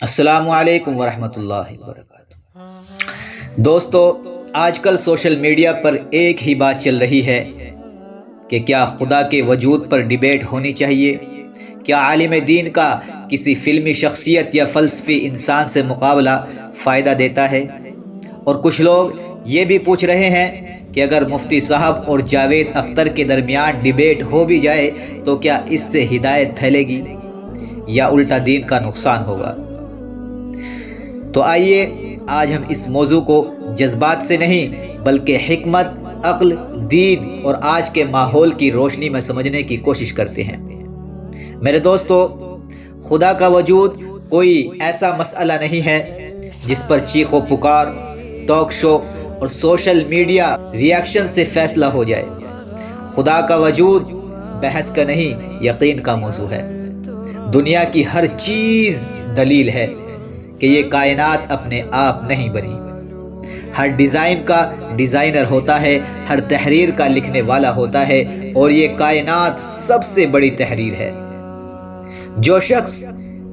السلام علیکم ورحمۃ اللہ وبرکاتہ۔ دوستو، آج کل سوشل میڈیا پر ایک ہی بات چل رہی ہے کہ کیا خدا کے وجود پر ڈیبیٹ ہونی چاہیے؟ کیا عالم دین کا کسی فلمی شخصیت یا فلسفی انسان سے مقابلہ فائدہ دیتا ہے؟ اور کچھ لوگ یہ بھی پوچھ رہے ہیں کہ اگر مفتی صاحب اور جاوید اختر کے درمیان ڈیبیٹ ہو بھی جائے تو کیا اس سے ہدایت پھیلے گی یا الٹا دین کا نقصان ہوگا؟ تو آئیے آج ہم اس موضوع کو جذبات سے نہیں بلکہ حکمت، عقل، دین اور آج کے ماحول کی روشنی میں سمجھنے کی کوشش کرتے ہیں۔ میرے دوستو، خدا کا وجود کوئی ایسا مسئلہ نہیں ہے جس پر چیخ و پکار، ٹاک شو اور سوشل میڈیا ریاکشن سے فیصلہ ہو جائے۔ خدا کا وجود بحث کا نہیں، یقین کا موضوع ہے۔ دنیا کی ہر چیز دلیل ہے کہ یہ کائنات اپنے آپ نہیں بنی۔ ہر ڈیزائن کا ڈیزائنر ہوتا ہے، ہر تحریر کا لکھنے والا ہوتا ہے، اور یہ کائنات سب سے بڑی تحریر ہے۔ جو شخص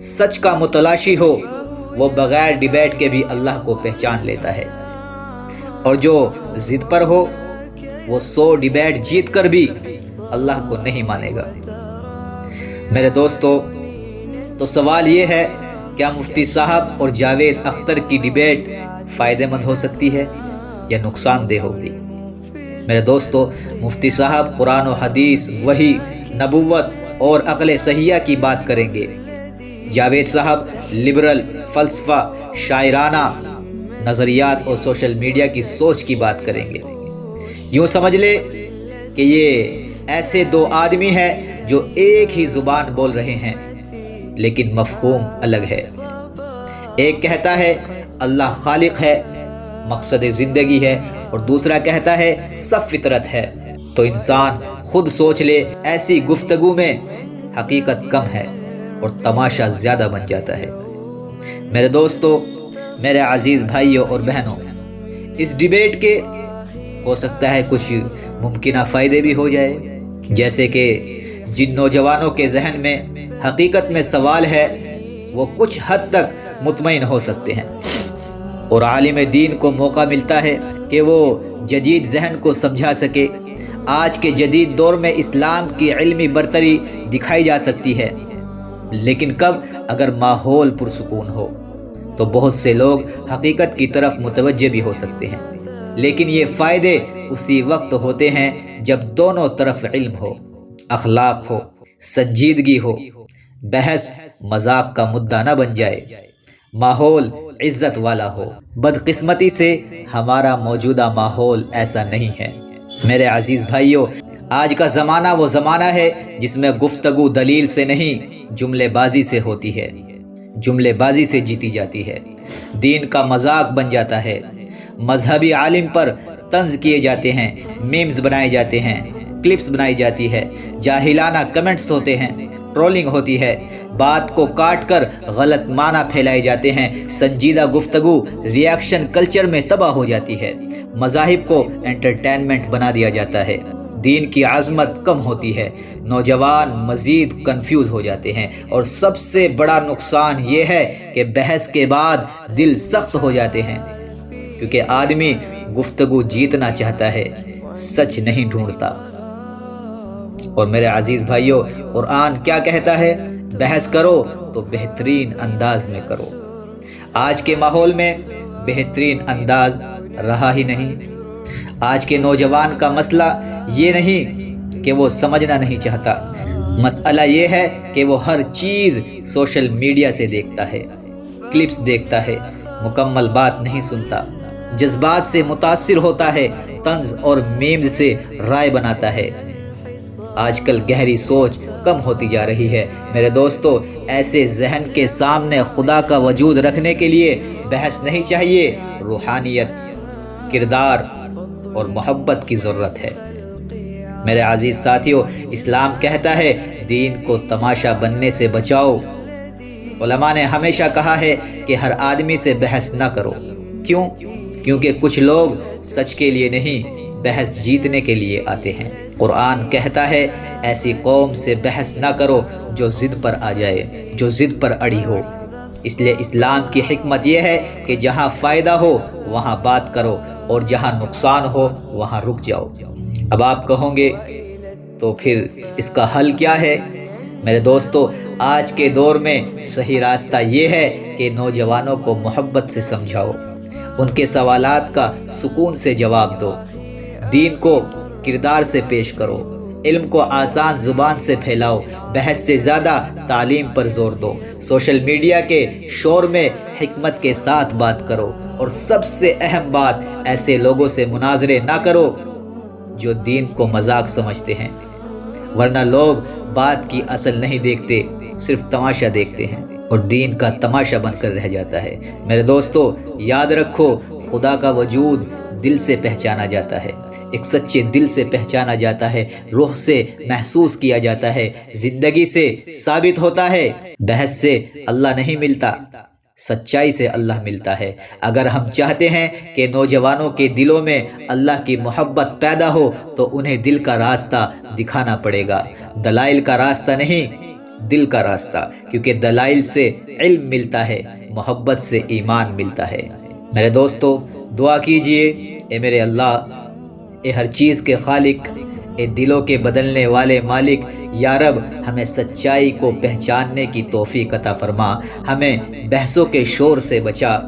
سچ کا متلاشی ہو وہ بغیر ڈیبیٹ کے بھی اللہ کو پہچان لیتا ہے، اور جو ضد پر ہو وہ 100 ڈیبیٹ جیت کر بھی اللہ کو نہیں مانے گا۔ میرے دوستو، تو سوال یہ ہے، کیا مفتی صاحب اور جاوید اختر کی ڈیبیٹ فائدہ مند ہو سکتی ہے یا نقصان دہ ہوگی؟ میرے دوستو، مفتی صاحب قرآن و حدیث، وحی، نبوت اور عقل صحیحہ کی بات کریں گے۔ جاوید صاحب لبرل، فلسفہ، شاعرانہ نظریات اور سوشل میڈیا کی سوچ کی بات کریں گے۔ یوں سمجھ لے کہ یہ ایسے دو آدمی ہیں جو ایک ہی زبان بول رہے ہیں لیکن مفہوم الگ ہے۔ ایک کہتا ہے اللہ خالق ہے، مقصد زندگی ہے، اور دوسرا کہتا ہے سب فطرت ہے۔ تو انسان خود سوچ لے، ایسی گفتگو میں حقیقت کم ہے اور تماشا زیادہ بن جاتا ہے۔ میرے دوستو، میرے عزیز بھائیوں اور بہنوں، اس ڈیبیٹ کے ہو سکتا ہے کچھ ممکنہ فائدے بھی ہو جائے، جیسے کہ جن نوجوانوں کے ذہن میں حقیقت میں سوال ہے وہ کچھ حد تک مطمئن ہو سکتے ہیں، اور عالم دین کو موقع ملتا ہے کہ وہ جدید ذہن کو سمجھا سکے۔ آج کے جدید دور میں اسلام کی علمی برتری دکھائی جا سکتی ہے، لیکن کب؟ اگر ماحول پرسکون ہو تو بہت سے لوگ حقیقت کی طرف متوجہ بھی ہو سکتے ہیں، لیکن یہ فائدے اسی وقت ہوتے ہیں جب دونوں طرف علم ہو، اخلاق ہو، سنجیدگی ہو، بحث مذاق کا مدعا نہ بن جائے، ماحول عزت والا ہو۔ بدقسمتی سے ہمارا موجودہ ماحول ایسا نہیں ہے۔ میرے عزیز بھائیوں، آج کا زمانہ وہ زمانہ ہے جس میں گفتگو دلیل سے نہیں جملے بازی سے ہوتی ہے، جملے بازی سے جیتی جاتی ہے، دین کا مذاق بن جاتا ہے، مذہبی عالم پر طنز کیے جاتے ہیں، میمز بنائے جاتے ہیں، کلپس بنائی جاتی ہے، جاہلانہ کمنٹس ہوتے ہیں، ٹرولنگ ہوتی ہے، بات کو کاٹ کر غلط معنی پھیلائے جاتے ہیں، سنجیدہ گفتگو ریاکشن کلچر میں تباہ ہو جاتی ہے، مذاہب کو انٹرٹینمنٹ بنا دیا جاتا ہے، دین کی عظمت کم ہوتی ہے، نوجوان مزید کنفیوز ہو جاتے ہیں، اور سب سے بڑا نقصان یہ ہے کہ بحث کے بعد دل سخت ہو جاتے ہیں، کیونکہ آدمی گفتگو جیتنا چاہتا ہے، سچ نہیں ڈھونڈتا۔ اور میرے عزیز بھائیوں، قرآن کیا کہتا ہے؟ بحث کرو تو بہترین انداز میں کرو۔ آج کے ماحول میں بہترین انداز رہا ہی نہیں۔ آج کے نوجوان کا مسئلہ یہ نہیں کہ وہ سمجھنا نہیں چاہتا، مسئلہ یہ ہے کہ وہ ہر چیز سوشل میڈیا سے دیکھتا ہے، کلپس دیکھتا ہے، مکمل بات نہیں سنتا، جذبات سے متاثر ہوتا ہے، طنز اور میمز سے رائے بناتا ہے۔ آج کل گہری سوچ کم ہوتی جا رہی ہے۔ میرے دوستو، ایسے ذہن کے سامنے خدا کا وجود رکھنے کے لیے بحث نہیں چاہیے، روحانیت، کردار اور محبت کی ضرورت ہے۔ میرے عزیز ساتھیو، اسلام کہتا ہے دین کو تماشا بننے سے بچاؤ۔ علماء نے ہمیشہ کہا ہے کہ ہر آدمی سے بحث نہ کرو۔ کیوں؟ کیونکہ کچھ لوگ سچ کے لیے نہیں بحث جیتنے کے لیے آتے ہیں۔ قرآن کہتا ہے ایسی قوم سے بحث نہ کرو جو ضد پر آ جائے، جو ضد پر اڑی ہو۔ اس لیے اسلام کی حکمت یہ ہے کہ جہاں فائدہ ہو وہاں بات کرو اور جہاں نقصان ہو وہاں رک جاؤ۔ اب آپ کہو گے تو پھر اس کا حل کیا ہے؟ میرے دوستو، آج کے دور میں صحیح راستہ یہ ہے کہ نوجوانوں کو محبت سے سمجھاؤ، ان کے سوالات کا سکون سے جواب دو، دین کو کردار سے پیش کرو، علم کو آسان زبان سے پھیلاؤ، بحث سے زیادہ تعلیم پر زور دو، سوشل میڈیا کے شور میں حکمت کے ساتھ بات کرو، اور سب سے اہم بات، ایسے لوگوں سے مناظرے نہ کرو جو دین کو مذاق سمجھتے ہیں، ورنہ لوگ بات کی اصل نہیں دیکھتے، صرف تماشا دیکھتے ہیں اور دین کا تماشا بن کر رہ جاتا ہے۔ میرے دوستو، یاد رکھو، خدا کا وجود دل سے پہچانا جاتا ہے، ایک سچے دل سے پہچانا جاتا ہے، روح سے محسوس کیا جاتا ہے، زندگی سے ثابت ہوتا ہے۔ بحث سے اللہ نہیں ملتا، سچائی سے اللہ ملتا ہے۔ اگر ہم چاہتے ہیں کہ نوجوانوں کے دلوں میں اللہ کی محبت پیدا ہو تو انہیں دل کا راستہ دکھانا پڑے گا، دلائل کا راستہ نہیں، دل کا راستہ، کیونکہ دلائل سے علم ملتا ہے، محبت سے ایمان ملتا ہے۔ میرے دوستو، دعا کیجئے، اے میرے اللہ، اے ہر چیز کے خالق، اے دلوں کے بدلنے والے مالک، یا رب ہمیں سچائی کو پہچاننے کی توفیق عطا فرما، ہمیں بحثوں کے شور سے بچا،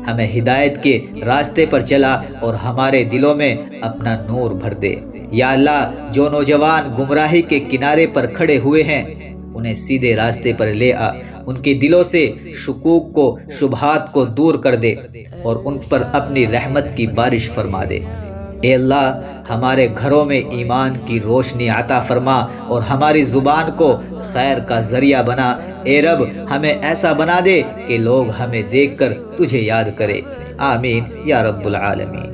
ہمیں ہدایت کے راستے پر چلا اور ہمارے دلوں میں اپنا نور بھر دے۔ یا اللہ، جو نوجوان گمراہی کے کنارے پر کھڑے ہوئے ہیں انہیں سیدھے راستے پر لے آ، ان کے دلوں سے شکوک کو، شبہات کو دور کر دے اور ان پر اپنی رحمت کی بارش فرما دے۔ اے اللہ، ہمارے گھروں میں ایمان کی روشنی عطا فرما اور ہماری زبان کو خیر کا ذریعہ بنا۔ اے رب، ہمیں ایسا بنا دے کہ لوگ ہمیں دیکھ کر تجھے یاد کرے۔ آمین یا رب العالمین۔